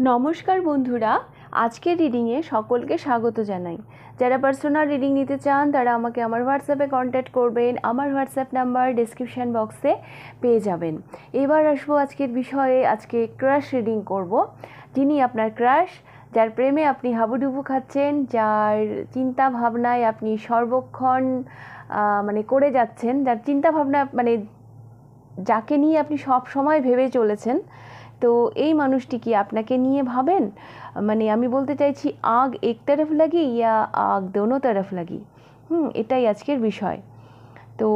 নমস্কার বন্ধুরা, আজকের রিডিংয়ে সকলকে স্বাগত জানাই। যারা পার্সোনাল রিডিং নিতে চান তারা আমাকে আমার হোয়াটসঅ্যাপে কন্ট্যাক্ট করবেন। আমার হোয়াটসঅ্যাপ নাম্বার ডেসক্রিপশান বক্সে পেয়ে যাবেন। এবার আসবো আজকের বিষয়ে। আজকে ক্রাশ রিডিং করব। যিনি আপনার ক্রাশ, যার প্রেমে আপনি হাবুডুবু খাচ্ছেন, যার চিন্তা ভাবনায় আপনি সর্বক্ষণ করে যাচ্ছেন, যার চিন্তা ভাবনা যাকে নিয়ে আপনি সব সময় ভেবে চলেছেন, তো এই মানুষটি কি আপনাকে নিয়ে ভাবেন? আমি বলতে চাইছি, আগ এক তরফ লাগি ইয়া আগ দোনো তরফ লাগি। এটাই আজকের বিষয়। তো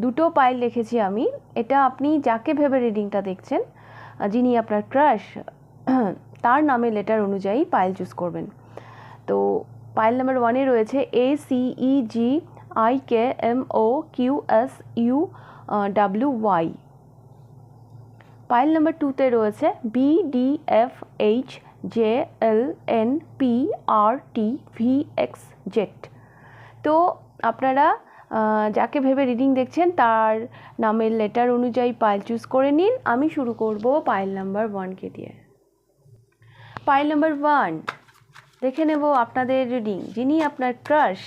দুটো পাইল রেখেছি আমি। এটা আপনি যাকে ভেবে রিডিংটা দেখছেন, যিনি আপনার ক্রাশ, তার নামে লেটার অনুযায়ী পাইল চুজ করবেন। তো পাইল নাম্বার 1-এ রয়েছে ACEGIKMOQSUWY। পাইল নাম্বার 2-তে রয়েছে BDFHJLNPRTVXZ। তো আপনারা যাকে ভেবে রিডিং দেখছেন তার নামের লেটার অনুযায়ী পাইল চুজ করে নিন। আমি শুরু করব পাইল নাম্বার 1-কে দিয়ে। পাইল নাম্বার 1, দেখে নেব আপনাদের রিডিং। যিনি আপনার ক্রাশ,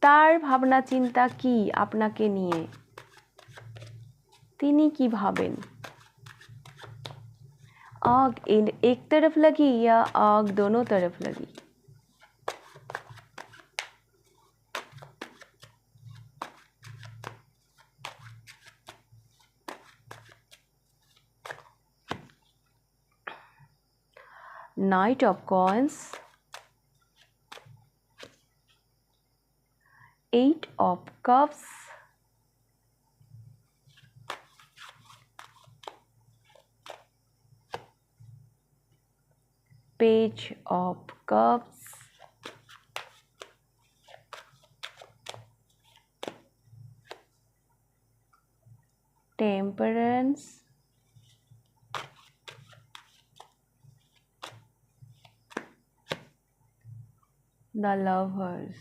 তার ভাবনা চিন্তা কি আপনাকে নিয়ে, তিনি কি ভাবেন? आग एक तरफ लगी या आग दोनों तरफ लगी? Knight of Coins, 8 of Cups, Page of Cups, Temperance, the Lovers,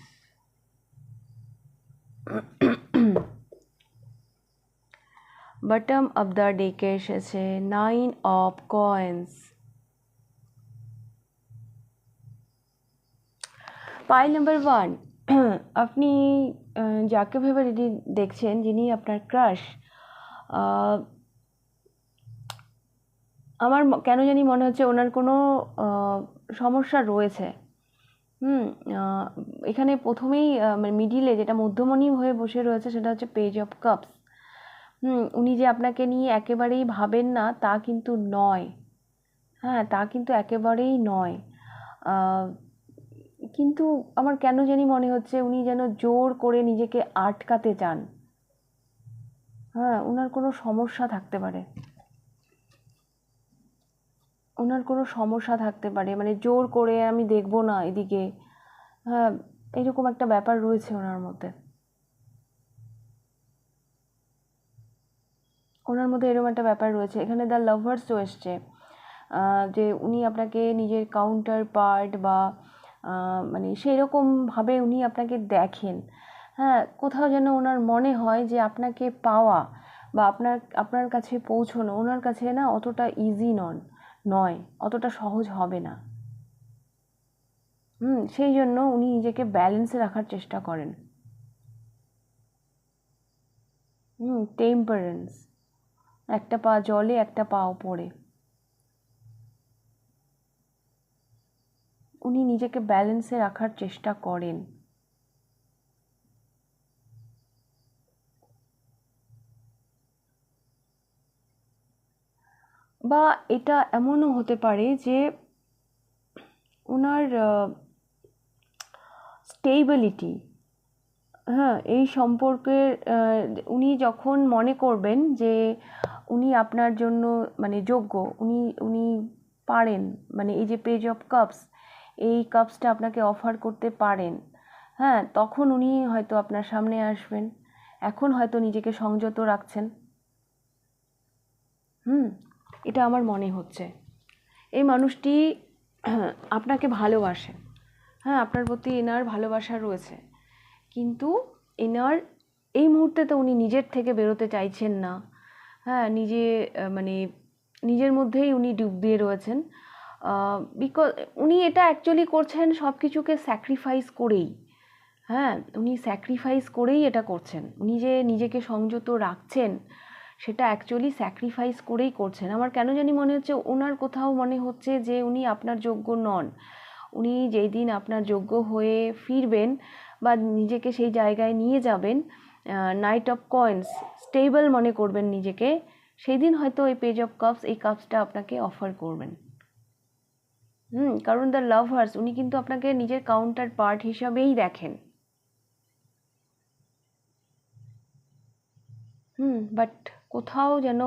bottom of the deck এসেছে 9 of Coins। পাইল নাম্বার 1, আপনি যাকে ভেবে রিডিং দেখছেন, যিনি আপনার ক্রাশ, আমার কেন জানি মনে হচ্ছে ওনার কোনো সমস্যা রয়েছে। এখানে প্রথমেই মিডিলে যেটা মধ্যমণি হয়ে বসে রয়েছে সেটা হচ্ছে পেজ অফ কাপস। উনি যে আপনাকে নিয়ে একেবারেই ভাবেন না তা কিন্তু নয়। হ্যাঁ, তা কিন্তু একেবারেই নয়। কিন্তু আমার কেন জানি মনে হচ্ছে উনি যেন জোর করে নিজেকে আটকাতে চান। হ্যাঁ, ওনার কোনো সমস্যা থাকতে পারে। ওনার কোনো সমস্যা থাকতে পারে, জোর করে আমি দেখব না এদিকে। হ্যাঁ, এরকম একটা ব্যাপার রয়েছে ওনার মধ্যে। এরকম একটা ব্যাপার রয়েছে। এখানে দ্য লাভার্সও এসছে, যে উনি আপনাকে নিজের কাউন্টার পার্ট বা সেরকমভাবে উনি আপনাকে দেখেন। হ্যাঁ, কোথাও যেন ওনার মনে হয় যে আপনাকে পাওয়া বা আপনার কাছে পৌঁছানো ওনার কাছে না অতটা ইজি নয়, অতটা সহজ হবে না। সেই জন্য উনি নিজেকে ব্যালেন্সে রাখার চেষ্টা করেন। টেম্পারেন্স, একটা পা জলে একটা পা ওপরে। উনি নিজেকে ব্যালেন্সে রাখার চেষ্টা করেন। বা এটা এমনও হতে পারে যে ওনার স্টেবিলিটি, হ্যাঁ, এই সম্পর্কের উনি যখন মনে করবেন যে উনি আপনার জন্য যোগ্য, উনি পারেন, এই যে পেজ অফ কাপস, এই কাপসটা আপনাকে অফার করতে পারেন, হ্যাঁ, তখন উনি হয়তো আপনার সামনে আসবেন। এখন হয়তো নিজেকে সংযত রাখছেন। এটা আমার মনে হচ্ছে। এই মানুষটি আপনাকে ভালোবাসেন। হ্যাঁ, আপনার প্রতি এনার ভালোবাসা রয়েছে, কিন্তু এনার এই মুহূর্তে তো উনি নিজের থেকে বেরোতে চাইছেন না। হ্যাঁ, নিজে নিজের মধ্যেই উনি ডুব দিয়ে রয়েছেন, বিকজ উনি এটা অ্যাকচুয়ালি করছেন সব কিছুকে স্যাক্রিফাইস করেই। হ্যাঁ, উনি স্যাক্রিফাইস করেই এটা করছেন। উনি যে নিজেকে সংযত রাখছেন সেটা অ্যাকচুয়ালি স্যাক্রিফাইস করেই করছেন। আমার কেন জানি মনে হচ্ছে ওনার কোথাও মনে হচ্ছে যে উনি আপনার যোগ্য নন। উনি যেই দিন আপনার যোগ্য হয়ে ফিরবেন বা নিজেকে সেই জায়গায় নিয়ে যাবেন, নাইট অফ কয়েন্স, স্টেবল মনে করবেন নিজেকে, সেই দিন হয়তো এই পেজ অফ কাপস, এই কাপসটা আপনাকে অফার করবেন। কারণ দ্য লাভার্স উনি কিন্তু আপনাকে নিজের কাউন্টার পার্ট হিসাবেই দেখেন। বাট কোথাও যেন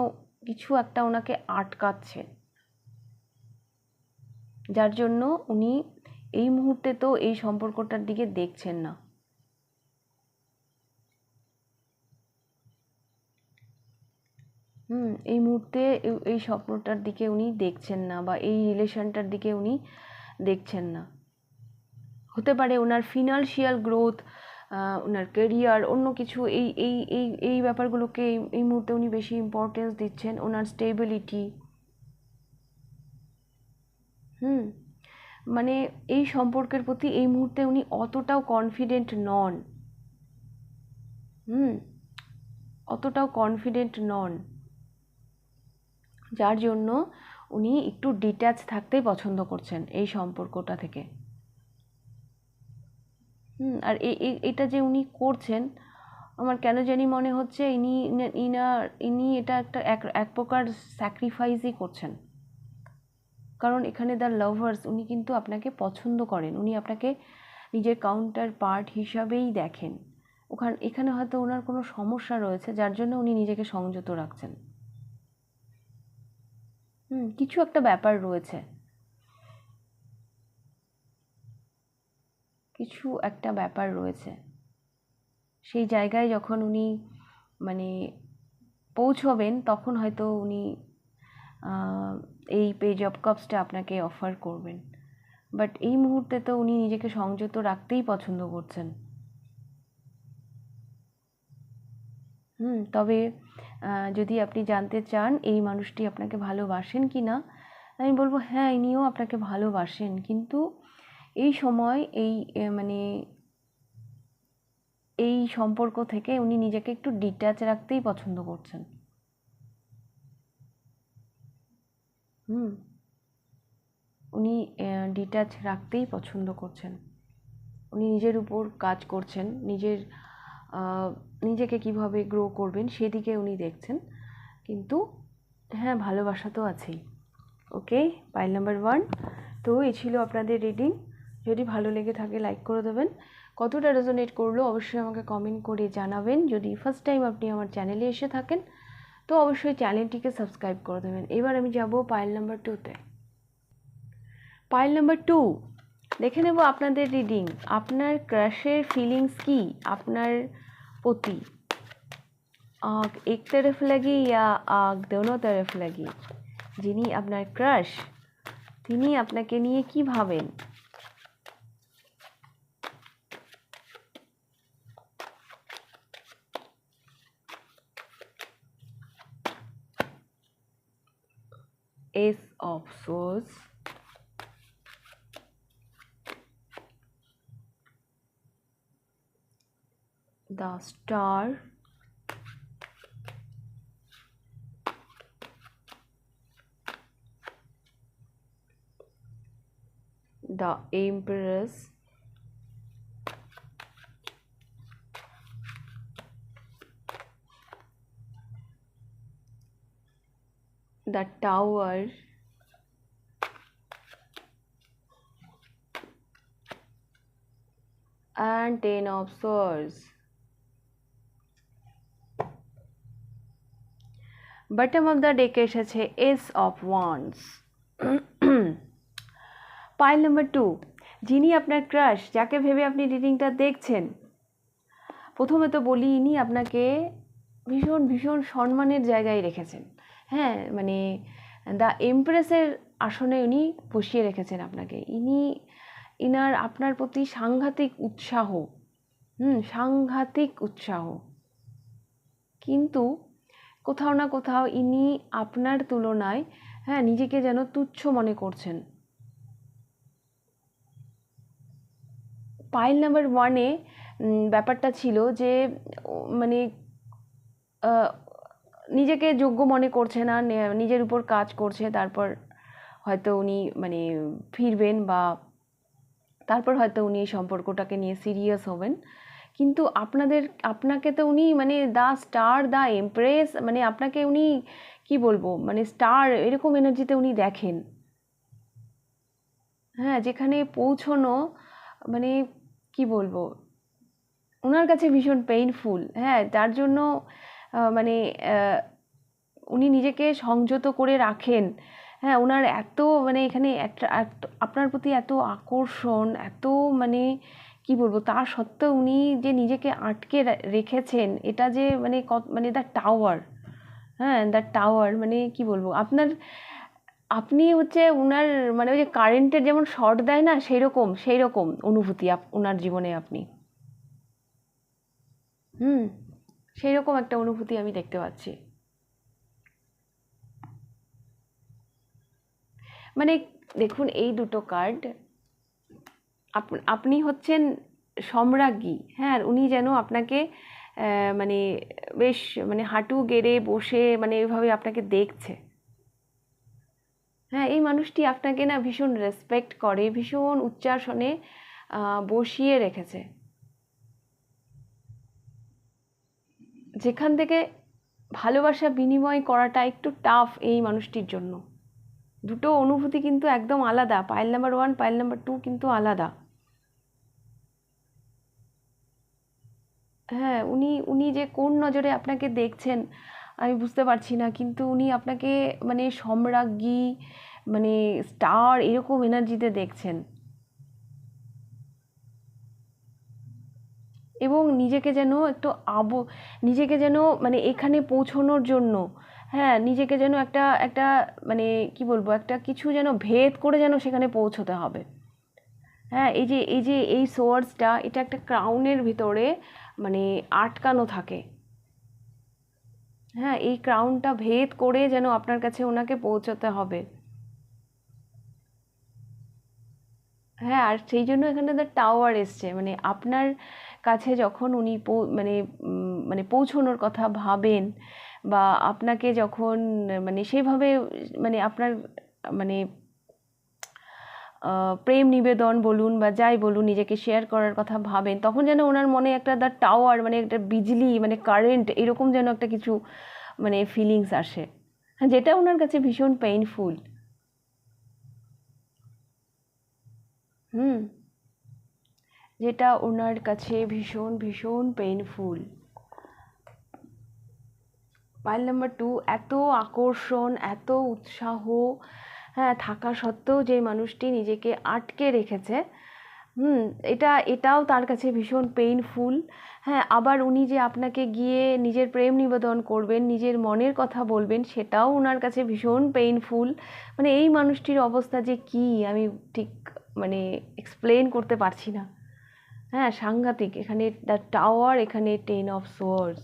কিছু একটা ওনাকে আটকাচ্ছে, যার জন্য উনি এই মুহূর্তে তো এই সম্পর্কটার দিকে দেখছেন না। এই মুহূর্তে এই স্বপ্নটার দিকে উনি দেখছেন না, বা এই রিলেশনটার দিকে উনি দেখছেন না। হতে পারে ওনার ফিনান্সিয়াল গ্রোথ, ওনার কেরিয়ার, অন্য কিছু, এই এই এই এই ব্যাপারগুলোকে এই মুহূর্তে উনি বেশি ইম্পর্টেন্স দিচ্ছেন, ওনার স্টেবিলিটি। মানে এই সম্পর্কের প্রতি এই মুহূর্তে উনি অতটাও কনফিডেন্ট নন। অতটাও কনফিডেন্ট নন, যার জন্য উনি একটু ডিট্যাচ থাকতেই পছন্দ করছেন এই সম্পর্কটা থেকে। আর এটা যে উনি করছেন, আমার কেন জানি মনে হচ্ছে ইনি এটা একটা এক প্রকার স্যাক্রিফাইসই করছেন। কারণ এখানে দ্য লাভার্স উনি কিন্তু আপনাকে পছন্দ করেন, উনি আপনাকে নিজের কাউন্টার পার্ট হিসাবেই দেখেন। এখানে হয়তো ওনার কোনো সমস্যা রয়েছে, যার জন্য উনি নিজেকে সংযত রাখছেন। কিছু একটা ব্যাপার রয়েছে, কিছু একটা ব্যাপার রয়েছে। সেই জায়গায় যখন উনি মানে পৌঁছবেন, তখন হয়তো উনি এই পেজ অফ কাপসটা আপনাকে অফার করবেন। বাট এই মুহূর্তে তো উনি নিজেকে সংযত রাখতেই পছন্দ করছেন। তবে যদি আপনি জানতে চান এই মানুষটি আপনাকে ভালোবাসেন কি না, আমি বলবো হ্যাঁ, ইনিও আপনাকে ভালোবাসেন, কিন্তু এই সময় মানে এই সম্পর্ক থেকে উনি নিজেকে একটু ডিট্যাচ রাখতেই পছন্দ করছেন। উনি ডিট্যাচ রাখতেই পছন্দ করছেন। উনি নিজের উপর কাজ করছেন, নিজেকে কিভাবে গ্রো করবেন সেদিকে উনি দেখছেন, কিন্তু হ্যাঁ, ভালোবাসা তো আছেই। ওকে, পাইল নাম্বার 1। তো এই ছিল আপনাদের রিডিং। যদি ভালো লেগে থাকে লাইক করে দেবেন, কতটা রেজোনেট করলো অবশ্যই আমাকে কমেন্ট করে জানাবেন। যদি ফার্স্ট টাইম আপনি আমার চ্যানেলে এসে থাকেন তো অবশ্যই চ্যানেলটিকে সাবস্ক্রাইব করে দেবেন। এবার আমি যাব পাইল নাম্বার 2তে। পাইল নাম্বার 2, দেখে নেব আপনাদের রিডিং। আপনার ক্রাশের ফিলিংস কি আপনার প্রতি? आग एक तरफ लगी या आग दोनों तरफ लगी? যিনি আপনার ক্রাশ তিনি আপনাকে নিয়ে কি ভাবেন? Ace of Swords, the Star, the Empress, the Tower, and 10 of Swords. Bottom of the ডেকে এসেছে ace of wands. Pile number 2, যিনি আপনার ক্রাশ, যাকে ভেবে আপনি রিডিংটা দেখছেন, প্রথমে তো বলি ইনি আপনাকে ভীষণ ভীষণ সম্মানের জায়গায় রেখেছেন। হ্যাঁ, মানে দ্য এমপ্রেসের আসনে উনি বসিয়ে রেখেছেন আপনাকে। ইনার আপনার প্রতি সাংঘাতিক উৎসাহ, সাংঘাতিক উৎসাহ, কিন্তু কোথাও না কোথাও ইনি আপনার তুলনায় হ্যাঁ, নিজেকে যেন তুচ্ছ মনে করছেন। পাইল নাম্বার 1-এ ব্যাপারটা ছিল যে মানে নিজেকে যোগ্য মনে করছে না, নিজের উপর কাজ করছে, তারপর হয়তো উনি মানে ফিরবেন, বা তারপর হয়তো উনি এই সম্পর্কটাকে নিয়ে সিরিয়াস হবেন। কিন্তু আপনাকে তো উনি মানে দ্য স্টার, দ্য এমপ্রেস, মানে আপনাকে উনি কি বলবো, মানে স্টার এরকম এনার্জিতে উনি দেখেন। হ্যাঁ, যেখানে পৌঁছনো মানে কি বলবো, ওনার কাছে ভীষণ পেইনফুল। হ্যাঁ, তার জন্য মানে উনি নিজেকে সংযত করে রাখেন। হ্যাঁ, ওনার এত মানে এখানে একটা আপনার প্রতি এত আকর্ষণ, এত মানে কি বলবো, তা সত্ত্বেও উনি যে নিজেকে আটকে রেখেছেন, এটা যে মানে মানে দ্য টাওয়ার। হ্যাঁ, দ্য টাওয়ার মানে কি বলবো, আপনি হচ্ছে ওনার মানে ওই যে কারেন্টের যেমন শর্ট দেয় না, সেই রকম অনুভূতি ওনার জীবনে আপনি। সেই রকম একটা অনুভূতি আমি দেখতে পাচ্ছি। মানে দেখুন, এই দুটো কার্ড, আপনি হচ্ছেন সম্রাজ্ঞী। হ্যাঁ, উনি যেন আপনাকে মানে বেশ মানে হাঁটু গেড়ে বসে মানে এইভাবে আপনাকে দেখছে। হ্যাঁ, এই মানুষটি আপনাকে না ভীষণ রেসপেক্ট করে, ভীষণ উচ্চাসনে বসিয়ে রেখেছে, যেখান থেকে ভালোবাসা বিনিময় করাটা একটু টাফ এই মানুষটির জন্য। দুটো অনুভূতি কিন্তু একদম আলাদা, পাইল নাম্বার 1, পাইল নাম্বার 2 কিন্তু আলাদা। হ্যাঁ, উনি উনি যে কোন নজরে আপনাকে দেখছেন আমি বুঝতে পারছি না, কিন্তু উনি আপনাকে মানে সম্রাজ্ঞী, মানে স্টার এরকম এনার্জিতে দেখছেন। এবং নিজেকে যেন একটু নিজেকে যেন মানে এখানে পৌঁছানোর জন্য, হ্যাঁ, নিজেকে যেন একটা একটা মানে কি বলবো, একটা কিছু যেন ভেদ করে যেন সেখানে পৌঁছতে হবে। হ্যাঁ, এই যে এই সোয়ার্ডসটা, এটা একটা ক্রাউনের ভিতরে মানে আটকানো থাকে। হ্যাঁ, এই ক্রাউনটা ভেদ করে যেন আপনার কাছে ওনাকে পৌঁছতে হবে। হ্যাঁ, আর সেই জন্য এখানে দ্য টাওয়ার এসছে, মানে আপনার কাছে যখন উনি মানে মানে পৌঁছানোর কথা ভাবেন, বা আপনাকে যখন মানে সেভাবে মানে আপনার মানে প্রেম নিবেদন বলুন বা যাই বলুন, নিজেকে শেয়ার করার কথা ভাবেন, তখন যেন ওনার মনে একটা দ্য টাওয়ার মানে একটা বিজলি মানে কারেন্ট এরকম যেন একটা কিছু মানে ফিলিংস আসে। হ্যাঁ, যেটা ওনার কাছে ভীষণ পেইনফুল। হুম, যেটা ওনার কাছে ভীষণ ভীষণ পেইনফুল। মাইল নাম্বার 2, এত আকর্ষণ, এত উৎসাহ, হ্যাঁ, থাকা সত্ত্বেও যে মানুষটি নিজেকে আটকে রেখেছে, হুম, এটাও তার কাছে ভীষণ পেইনফুল। হ্যাঁ, আবার উনি যে আপনাকে গিয়ে নিজের প্রেম নিবেদন করবেন, নিজের মনের কথা বলবেন, সেটাও ওনার কাছে ভীষণ পেইনফুল। মানে এই মানুষটির অবস্থা যে কি আমি ঠিক মানে এক্সপ্লেন করতে পারছি না। হ্যাঁ, সাংঘাতিক। এখানে দ্য টাওয়ার, এখানে 10 অফ সোয়ার্ডস।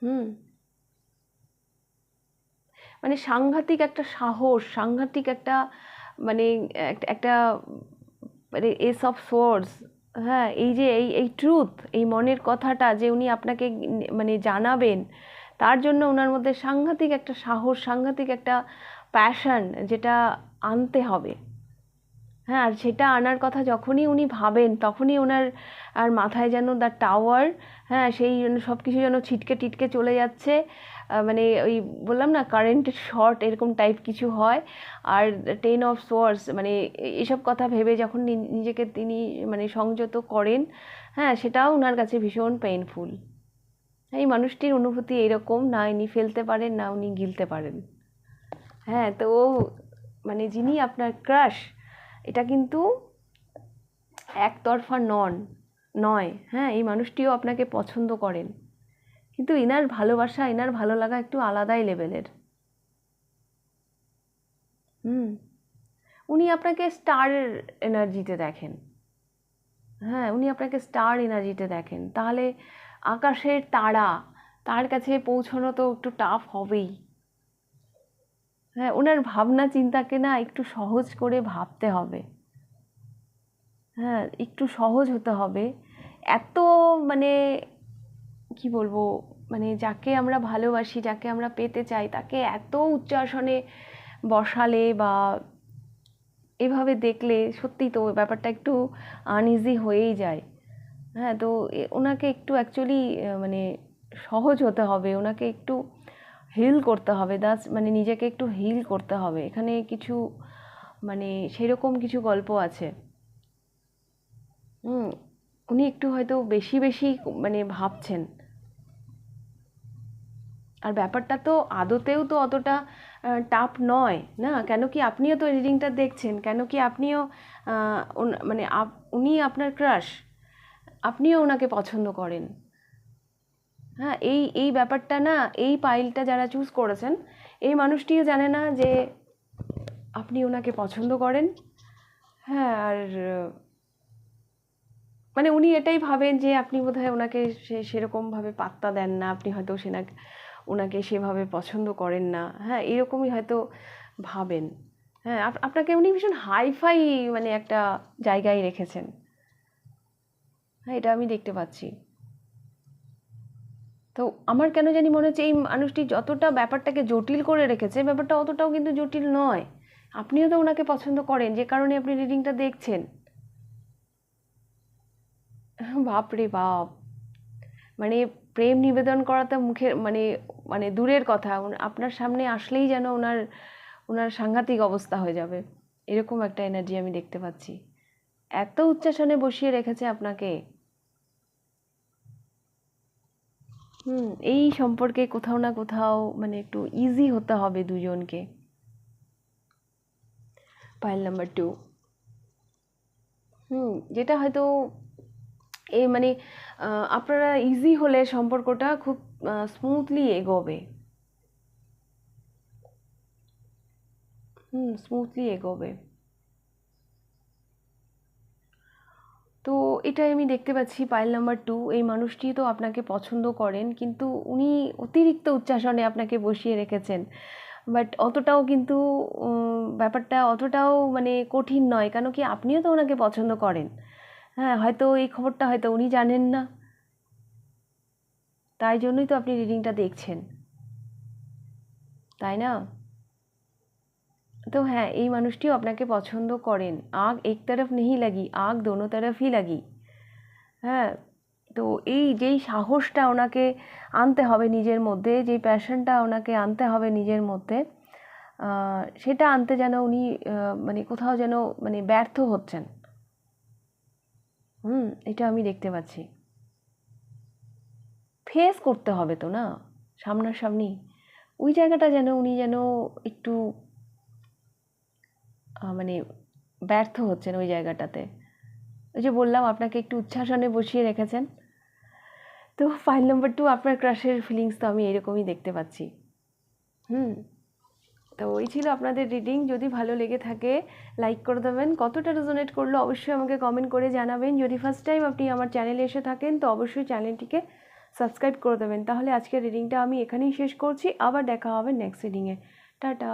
হুম, মানে সাংঘাতিক একটা সাহস, সাংঘাতিক একটা মানে একটা একটা মানে এস অফ সোর্স। হ্যাঁ, এই যে এই ট্রুথ, এই মনের কথাটা যে উনি আপনাকে মানে জানাবেন, তার জন্য ওনার মধ্যে সাংঘাতিক একটা সাহস, সাংঘাতিক একটা প্যাশন, যেটা আনতে হবে। হ্যাঁ, আর সেটা আনার কথা যখনই উনি ভাবেন, তখনই ওনার আর মাথায় যেন দ্য টাওয়ার, হ্যাঁ, সেই জন্য সব কিছু যেন ছিটকে টিটকে চলে যাচ্ছে। মানে ওই বললাম না, কারেন্টের শর্ট এরকম টাইপ কিছু হয়। আর 10 অফ সোয়ার্ডস মানে এসব কথা ভেবে যখন নিজেকে তিনি মানে সংযত করেন, হ্যাঁ, সেটাও ওনার কাছে ভীষণ পেইনফুল। এই মানুষটির অনুভূতি এরকম, না ইনি ফেলতে পারেন, না উনি গিলতে পারেন। হ্যাঁ, তো মানে যিনি আপনার ক্রাশ, এটা কিন্তু একতরফা নয়। হ্যাঁ, এই মানুষটিও আপনাকে পছন্দ করেন, কিন্তু ইনার ভালোবাসা, ইনার ভালো লাগা একটু আলাদাই লেভেলের। হুম, উনি আপনাকে স্টার এনার্জিতে দেখেন। হ্যাঁ, উনি আপনাকে স্টার এনার্জিতে দেখেন, তাহলে আকাশের তারা, তার কাছে পৌঁছানো তো একটু টাফ হবেই। হ্যাঁ, ওনার ভাবনা চিন্তাকে না একটু সহজ করে ভাবতে হবে। হ্যাঁ, একটু সহজ হতে হবে। এত মানে কি বলবো, মানে যাকে আমরা ভালোবাসি, যাকে আমরা পেতে চাই, তাকে এত উচ্চ আসনে বসালে বা এভাবে দেখলে সত্যি তো ব্যাপারটা একটু আনইজি হয়েই যায়। হ্যাঁ, তো ওনাকে একটু অ্যাকচুয়ালি মানে সহজ হতে হবে, ওনাকে একটু হিল করতে হবে, মানে নিজেকে একটু হিল করতে হবে। এখানে কিছু মানে সেরকম কিছু গল্প আছে। হুম, উনি একটু হয়তো বেশি বেশি মানে ভাবছেন। আর ব্যাপারটা তো আদতেও তো অতটা টাফ নয় না। কেন কি আপনিও তো রিডিংটা দেখছেন, কেন কি আপনিও মানে উনি আপনার ক্রাশ, আপনিও ওনাকে পছন্দ করেন। হ্যাঁ, এই এই ব্যাপারটা না, এই পাইলটা যারা চুজ করেছেন, এই মানুষটিও জানে না যে আপনি ওনাকে পছন্দ করেন। হ্যাঁ, আর মানে উনি এটাই ভাবেন যে আপনি বোধহয় ওনাকে সেরকমভাবে পাত্তা দেন না, আপনি হয়তো ওনাকে সেভাবে পছন্দ করেন না। হ্যাঁ, এরকমই হয়তো ভাবেন। হ্যাঁ, আপনাকে উনি ভীষণ হাইফাই মানে একটা জায়গায় রেখেছেন। হ্যাঁ, এটা আমি দেখতে পাচ্ছি। তো আমার কেন জানি মনে হচ্ছে এই মানুষটি যতটা ব্যাপারটাকে জটিল করে রেখেছে, ব্যাপারটা অতটাও কিন্তু জটিল নয়। আপনিও তো ওনাকে পছন্দ করেন, যে কারণে আপনি রিডিংটা দেখছেন। বাপরে বাপ, মানে প্রেম নিবেদন করাটা মুখে মানে মানে দূরের কথা, আপনার সামনে আসলেই যেন ওনার ওনার সাংঘাতিক অবস্থা হয়ে যাবে, এরকম একটা এনার্জি আমি দেখতে পাচ্ছি। এত উচ্চাসনে বসিয়ে রেখেছে আপনাকে। এই সম্পর্কে কোথাও না কোথাও মানে একটু ইজি হতে হবে দুজনকে। পাইল নাম্বার 2, যেটা হয়তো মানে আপনারা ইজি হলে সম্পর্কটা খুব স্মুথলি এগোবে। স্মুথলি এগোবে। তো এটাই আমি দেখতে পাচ্ছি পাইল নাম্বার 2, এই মানুষটি তো আপনাকে পছন্দ করেন, কিন্তু উনি অতিরিক্ত উচ্চাসনে আপনাকে বসিয়ে রেখেছেন। বাট অতটাও কিন্তু ব্যাপারটা অতটাও মানে কঠিন নয়, কেন কি আপনিও তো ওনাকে পছন্দ করেন। হ্যাঁ, হয়তো এই খবরটা হয়তো উনি জানেন না, তাই জন্যই তো আপনি রিডিংটা দেখছেন, তাই না? তো হ্যাঁ, এই মানুষটিও আপনাকে পছন্দ করেন। আগ এক তরফ নেহি লাগি, আগ দোনো তরফই লাগি। হ্যাঁ, তো এই যেই সাহসটা ওনাকে আনতে হবে নিজের মধ্যে, যেই প্যাশনটা ওনাকে আনতে হবে নিজের মধ্যে, সেটা আনতে যেন উনি মানে কোথাও যেন মানে ব্যর্থ হচ্ছেন। এটা আমি দেখতে পাচ্ছি। ফেস করতে হবে তো না সামনাসামনি, ওই জায়গাটা যেন উনি যেন একটু মানে ব্যর্থ হচ্ছেন ওই জায়গাটাতে। ওই যে বললাম আপনাকে একটু উচ্ছ্বাসনে বসিয়ে রেখেছেন। তো ফাইল নাম্বার 2, আপনার ক্রাশের ফিলিংস তো আমি এরকমই দেখতে পাচ্ছি। তো এই ছিল আপনাদের রিডিং। যদি ভালো লেগে থাকে লাইক করে দেবেন, কতটা রেজোনেট করলো অবশ্যই আমাকে কমেন্ট করে জানাবেন। যদি ফার্স্ট টাইম আপনি আমার চ্যানেলে এসে থাকেন তো অবশ্যই চ্যানেলটিকে সাবস্ক্রাইব করে দেবেন। তাহলে আজকের রিডিংটা আমি এখানেই শেষ করছি, আবার দেখা হবে নেক্সট রিডিংয়ে। টাটা।